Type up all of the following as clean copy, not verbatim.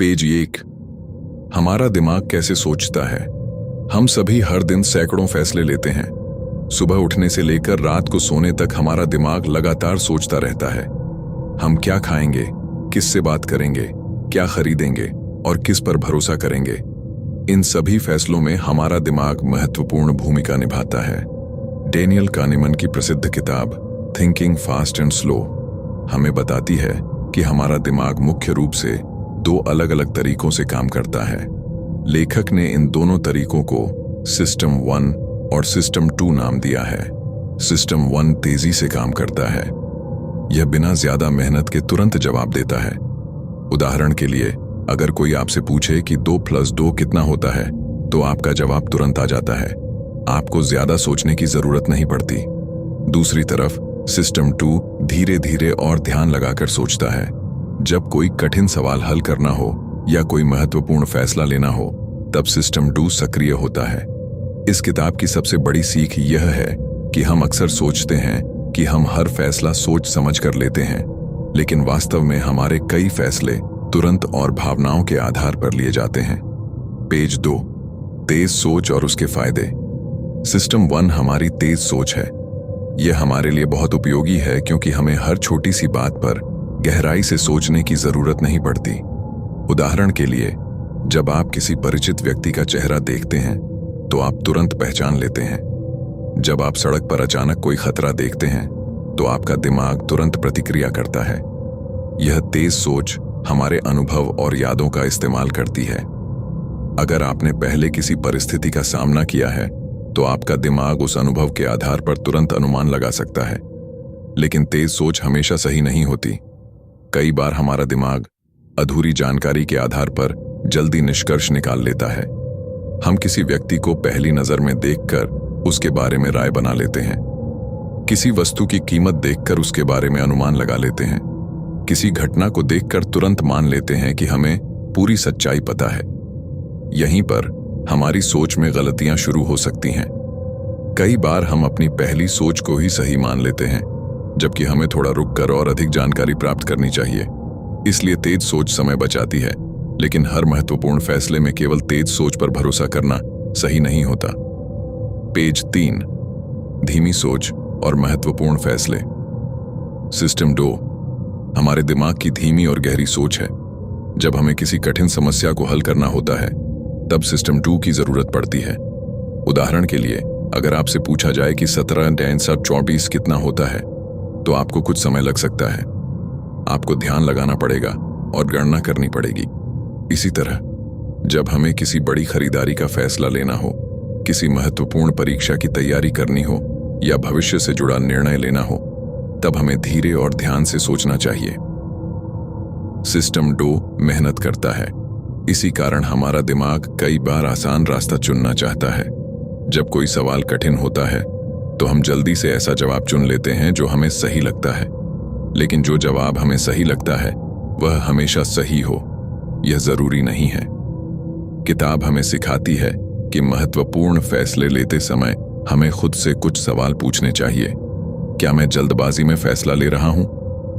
Page 1। हमारा दिमाग कैसे सोचता है। हम सभी हर दिन सैकड़ों फैसले लेते हैं। सुबह उठने से लेकर रात को सोने तक हमारा दिमाग लगातार सोचता रहता है। हम क्या खाएंगे, किससे बात करेंगे, क्या खरीदेंगे और किस पर भरोसा करेंगे। इन सभी फैसलों में हमारा दिमाग महत्वपूर्ण भूमिका निभाता है। डेनियल कानेमन की प्रसिद्ध किताब थिंकिंग फास्ट एंड स्लो हमें बताती है कि हमारा दिमाग मुख्य रूप से दो अलग अलग तरीकों से काम करता है। लेखक ने इन दोनों तरीकों को सिस्टम 1 और सिस्टम 2 नाम दिया है। सिस्टम 1 तेजी से काम करता है। यह बिना ज्यादा मेहनत के तुरंत जवाब देता है। उदाहरण के लिए, अगर कोई आपसे पूछे कि 2 + 2 कितना होता है, तो आपका जवाब तुरंत आ जाता है। आपको ज्यादा सोचने की जरूरत नहीं पड़ती। दूसरी तरफ सिस्टम 2 धीरे धीरे और ध्यान लगाकर सोचता है। जब कोई कठिन सवाल हल करना हो या कोई महत्वपूर्ण फैसला लेना हो, तब सिस्टम 2 सक्रिय होता है। इस किताब की सबसे बड़ी सीख यह है कि हम अक्सर सोचते हैं कि हम हर फैसला सोच समझ कर लेते हैं, लेकिन वास्तव में हमारे कई फैसले तुरंत और भावनाओं के आधार पर लिए जाते हैं। पेज 2। तेज सोच और उसके फायदे। सिस्टम 1 हमारी तेज सोच है। यह हमारे लिए बहुत उपयोगी है क्योंकि हमें हर छोटी सी बात पर गहराई से सोचने की जरूरत नहीं पड़ती। उदाहरण के लिए, जब आप किसी परिचित व्यक्ति का चेहरा देखते हैं तो आप तुरंत पहचान लेते हैं। जब आप सड़क पर अचानक कोई खतरा देखते हैं तो आपका दिमाग तुरंत प्रतिक्रिया करता है। यह तेज सोच हमारे अनुभव और यादों का इस्तेमाल करती है। अगर आपने पहले किसी परिस्थिति का सामना किया है तो आपका दिमाग उस अनुभव के आधार पर तुरंत अनुमान लगा सकता है। लेकिन तेज सोच हमेशा सही नहीं होती। कई बार हमारा दिमाग अधूरी जानकारी के आधार पर जल्दी निष्कर्ष निकाल लेता है। हम किसी व्यक्ति को पहली नजर में देखकर उसके बारे में राय बना लेते हैं। किसी वस्तु की कीमत देखकर उसके बारे में अनुमान लगा लेते हैं। किसी घटना को देखकर तुरंत मान लेते हैं कि हमें पूरी सच्चाई पता है। यहीं पर हमारी सोच में गलतियां शुरू हो सकती हैं। कई बार हम अपनी पहली सोच को ही सही मान लेते हैं, जबकि हमें थोड़ा रुककर और अधिक जानकारी प्राप्त करनी चाहिए। इसलिए तेज सोच समय बचाती है, लेकिन हर महत्वपूर्ण फैसले में केवल तेज सोच पर भरोसा करना सही नहीं होता। पेज 3। धीमी सोच और महत्वपूर्ण फैसले। सिस्टम 2 हमारे दिमाग की धीमी और गहरी सोच है। जब हमें किसी कठिन समस्या को हल करना होता है, तब सिस्टम 2 की जरूरत पड़ती है। उदाहरण के लिए, अगर आपसे पूछा जाए कि 17 × 24 कितना होता है, तो आपको कुछ समय लग सकता है। आपको ध्यान लगाना पड़ेगा और गणना करनी पड़ेगी। इसी तरह, जब हमें किसी बड़ी खरीदारी का फैसला लेना हो, किसी महत्वपूर्ण परीक्षा की तैयारी करनी हो या भविष्य से जुड़ा निर्णय लेना हो, तब हमें धीरे और ध्यान से सोचना चाहिए। सिस्टम 2 मेहनत करता है। इसी कारण हमारा दिमाग कई बार आसान रास्ता चुनना चाहता है। जब कोई सवाल कठिन होता है तो हम जल्दी से ऐसा जवाब चुन लेते हैं जो हमें सही लगता है। लेकिन जो जवाब हमें सही लगता है वह हमेशा सही हो, यह जरूरी नहीं है। किताब हमें सिखाती है कि महत्वपूर्ण फैसले लेते समय हमें खुद से कुछ सवाल पूछने चाहिए। क्या मैं जल्दबाजी में फैसला ले रहा हूं?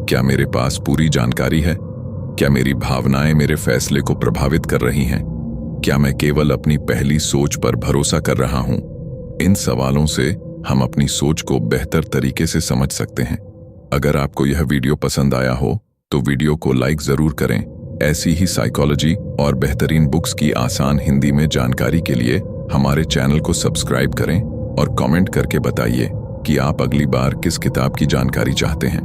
क्या मेरे पास पूरी जानकारी है? क्या मेरी भावनाएं मेरे फैसले को प्रभावित कर रही हैं? क्या मैं केवल अपनी पहली सोच पर भरोसा कर रहा हूं? इन सवालों से हम अपनी सोच को बेहतर तरीके से समझ सकते हैं। अगर आपको यह वीडियो पसंद आया हो तो वीडियो को लाइक जरूर करें। ऐसी ही साइकोलॉजी और बेहतरीन बुक्स की आसान हिंदी में जानकारी के लिए हमारे चैनल को सब्सक्राइब करें और कमेंट करके बताइए कि आप अगली बार किस किताब की जानकारी चाहते हैं।